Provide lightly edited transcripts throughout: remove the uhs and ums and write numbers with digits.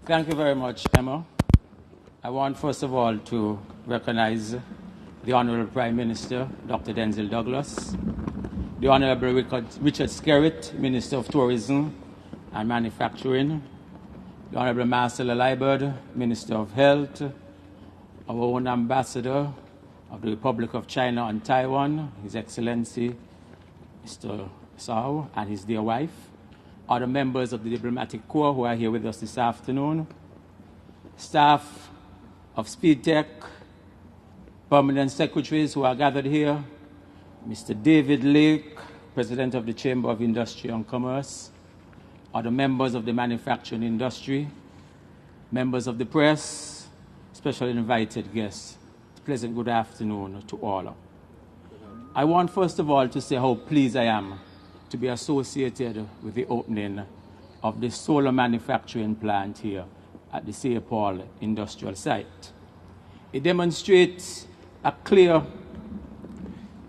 Thank you very much, Emma. I want, first of all, to recognize the Honorable Prime Minister, Dr. Denzil Douglas, the Honorable Richard Skerritt, Minister of Tourism and Manufacturing, the Honorable Marcella Liebert, Minister of Health, our own Ambassador of the Republic of China and Taiwan, His Excellency Mr. Sao, and his dear wife, other members of the Diplomatic Corps who are here with us this afternoon, staff of Speedtech, permanent secretaries who are gathered here, Mr. David Lake, President of the Chamber of Industry and Commerce, other members of the manufacturing industry, members of the press, special invited guests. Pleasant good afternoon to all. I want first of all to say how pleased I am to be associated with the opening of the solar manufacturing plant here at the St. Paul industrial site. It demonstrates a clear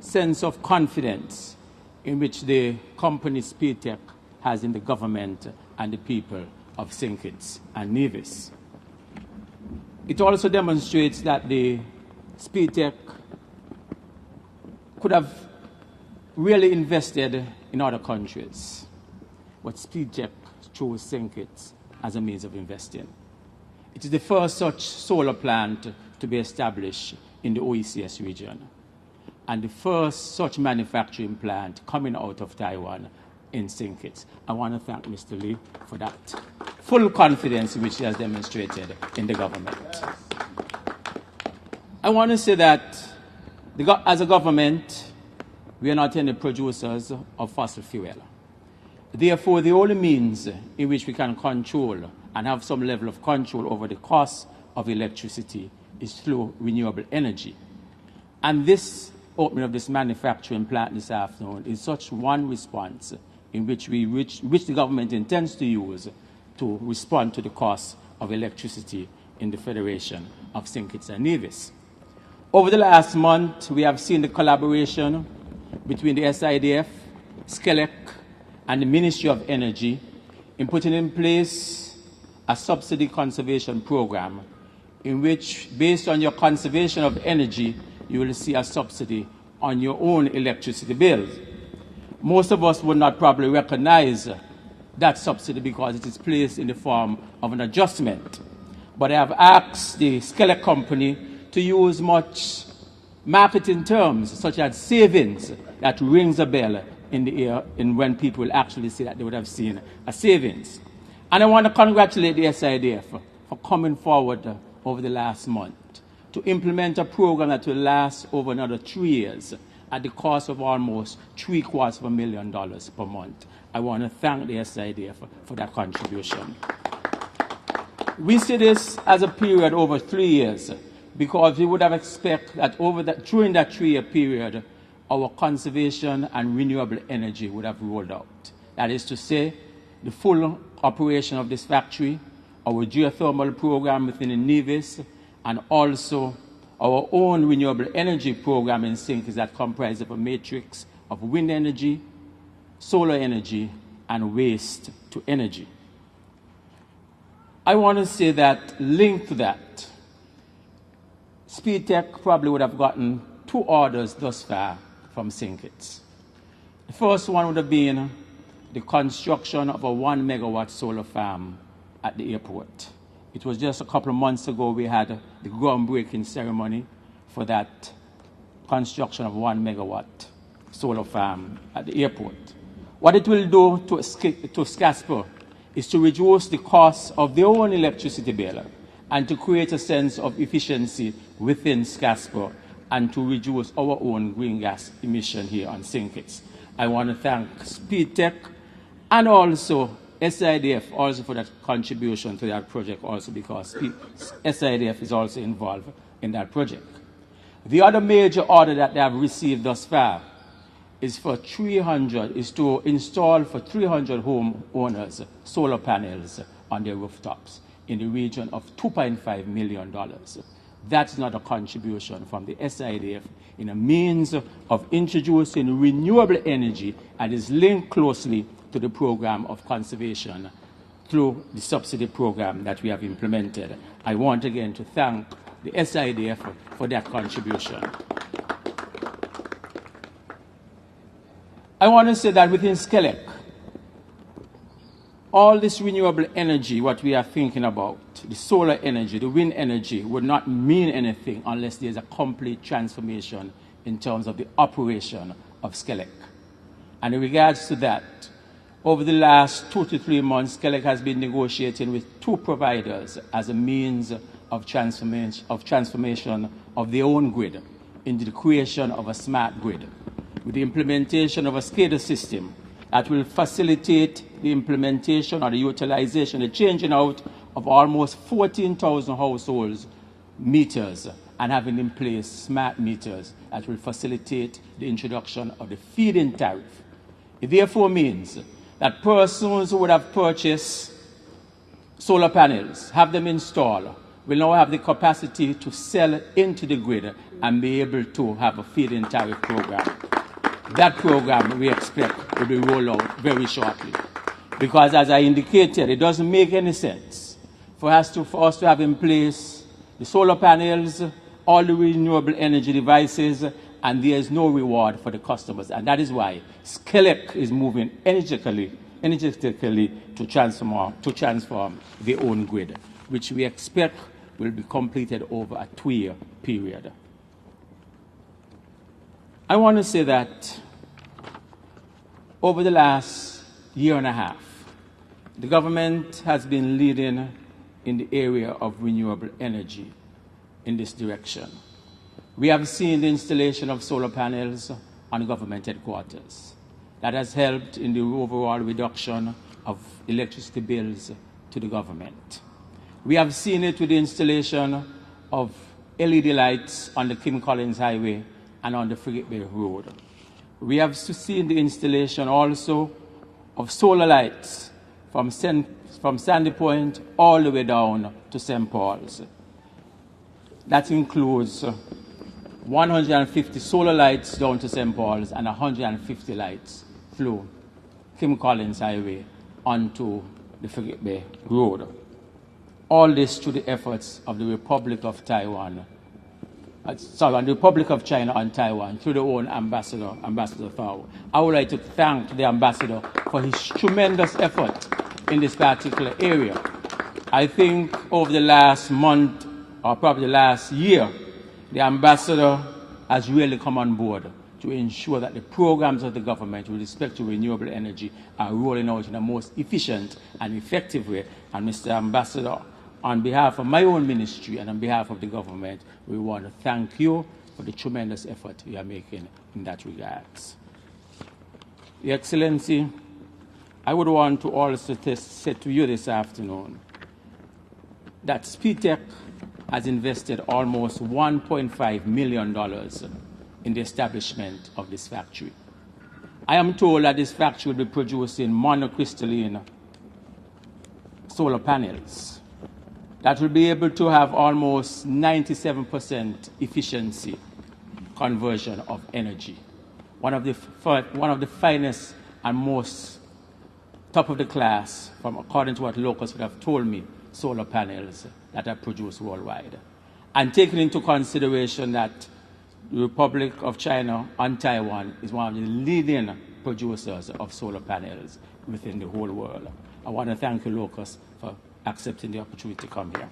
sense of confidence in which the company Speedtech has in the government and the people of St. Kitts and Nevis. It also demonstrates that the Speedtech could have really invested in other countries, but Speedtech chose St. Kitts as a means of investing. It is the first such solar plant to be established in the OECS region, and the first such manufacturing plant coming out of Taiwan in St. Kitts. I want to thank Mr. Lee for that full confidence which he has demonstrated in the government. I want to say that as a government, we are not any producers of fossil fuel. Therefore, the only means in which we can control and have some level of control over the cost of electricity is through renewable energy. And this opening of this manufacturing plant this afternoon is such one response in which the government intends to use to respond to the cost of electricity in the Federation of St. Kitts and Nevis. Over the last month, we have seen the collaboration between the SIDF, SCELEC, and the Ministry of Energy in putting in place a subsidy conservation program in which, based on your conservation of energy, you will see a subsidy on your own electricity bills. Most of us would not probably recognize that subsidy because it is placed in the form of an adjustment. But I have asked the SCELEC company to use much marketing terms such as savings that rings a bell in the ear when people actually say that they would have seen a savings. And I want to congratulate the SIDF for coming forward over the last month to implement a program that will last over another 3 years at the cost of almost $750,000 per month. I want to thank the SIDF for that contribution. We see this as a period over 3 years because we would have expected that during that 3-year period, our conservation and renewable energy would have rolled out. That is to say, the full operation of this factory, our geothermal program within the Nevis, and also our own renewable energy program in St. Kitts that comprises of a matrix of wind energy, solar energy, and waste to energy. I want to say that linked to that, Speedtech probably would have gotten 2 orders thus far from St. Kitts. The first one would have been the construction of a 1 megawatt solar farm at the airport. It was just a couple of months ago we had the groundbreaking ceremony for that construction of 1 megawatt solar farm at the airport. What it will do to SCASPER is to reduce the cost of their own electricity bill and to create a sense of efficiency within SCASPER and to reduce our own green gas emission here on St. Kitts. I want to thank Speedtech and also SIDF also for that contribution to that project also because SIDF is also involved in that project. The other major order that they have received thus far is to install for 300 homeowners solar panels on their rooftops in the region of $2.5 million. That's not a contribution from the SIDF in a means of introducing renewable energy and is linked closely to the program of conservation through the subsidy program that we have implemented. I want again to thank the SIDF for that contribution. I want to say that within SCELEC, all this renewable energy, what we are thinking about, the solar energy, the wind energy, would not mean anything unless there's a complete transformation in terms of the operation of SCELEC. And in regards to that, over the last 2 to 3 months, SCELEC has been negotiating with 2 providers as a means of transformation of their own grid into the creation of a smart grid, with the implementation of a SCADA system that will facilitate the implementation or the utilization, the changing out of almost 14,000 households meters and having in place smart meters that will facilitate the introduction of the feed-in tariff. It therefore means that persons who would have purchased solar panels, have them installed, will now have the capacity to sell into the grid and be able to have a feed-in tariff program. That program, we expect, will be rolled out very shortly. Because as I indicated, it doesn't make any sense for us to have in place the solar panels, all the renewable energy devices, and there is no reward for the customers. And that is why SCELEC is moving energetically to transform their own grid, which we expect will be completed over a 2-year period. I want to say that over the last year and a half, the government has been leading in the area of renewable energy in this direction. We have seen the installation of solar panels on government headquarters. That has helped in the overall reduction of electricity bills to the government. We have seen it with the installation of LED lights on the Kim Collins Highway and on the Frigate Bay Road. We have seen the installation also of solar lights from Sandy Point all the way down to St. Paul's. That includes 150 solar lights down to St. Paul's and 150 lights through Kim Collins Highway onto the Frigate Bay Road. All this through the efforts of the Republic of China and Taiwan, through their own Ambassador Thao. I would like to thank the Ambassador for his tremendous effort in this particular area. I think over the last month, or probably the last year, the Ambassador has really come on board to ensure that the programs of the government with respect to renewable energy are rolling out in the most efficient and effective way. And Mr. Ambassador, on behalf of my own ministry and on behalf of the government, we want to thank you for the tremendous effort you are making in that regard. Your Excellency, I would want to also say to you this afternoon that Speedtech has invested almost $1.5 million in the establishment of this factory. I am told that this factory will be producing monocrystalline solar panels that will be able to have almost 97% efficiency conversion of energy. One of the finest and most top of the class, according to what locals would have told me, solar panels that are produced worldwide. And taking into consideration that the Republic of China and Taiwan is one of the leading producers of solar panels within the whole world. I want to thank you, locals, for accepting the opportunity to come here.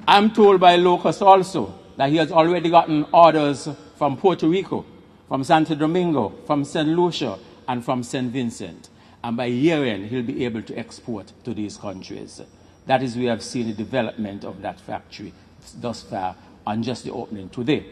I'm told by locals also that he has already gotten orders from Puerto Rico, from Santo Domingo, from St. Lucia, and from St. Vincent. And by year-end, he'll be able to export to these countries. That is, we have seen the development of that factory thus far on just the opening today.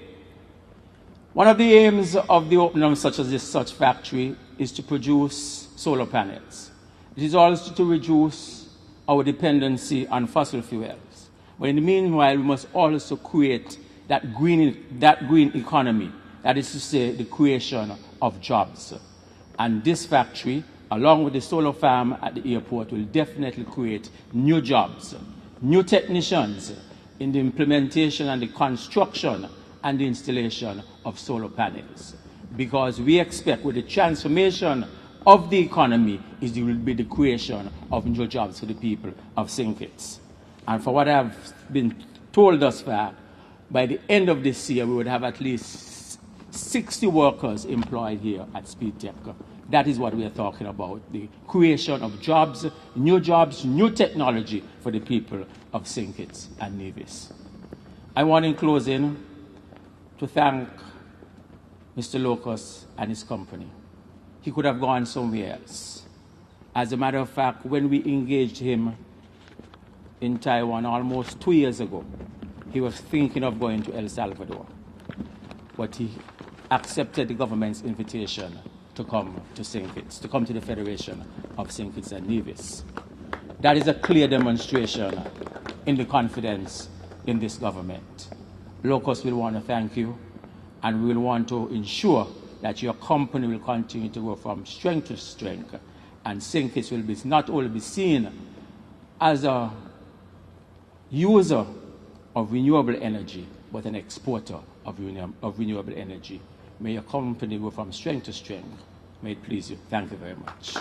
One of the aims of the opening of such factory is to produce solar panels. It is also to reduce our dependency on fossil fuels. But in the meanwhile, we must also create that green economy, that is to say, the creation of jobs. And this factory, along with the solar farm at the airport, will definitely create new jobs, new technicians in the implementation and the construction and the installation of solar panels. Because we expect with the transformation of the economy will be the creation of new jobs for the people of St. Kitts. And for what I've been told thus far, by the end of this year, we would have at least 60 workers employed here at Speedtech. That is what we are talking about, the creation of jobs, new technology for the people of St. Kitts and Nevis. I want in closing to thank Mr. Locust and his company. He could have gone somewhere else. As a matter of fact, when we engaged him in Taiwan almost 2 years ago, he was thinking of going to El Salvador. But he accepted the government's invitation to come to St. Kitts, to come to the Federation of St. Kitts and Nevis. That is a clear demonstration in the confidence in this government. Locust will want to thank you, and we will want to ensure that your company will continue to go from strength to strength, and St. Kitts will not only be seen as a user of renewable energy, but an exporter of renewable energy. May your company go from strength to strength. May it please you. Thank you very much.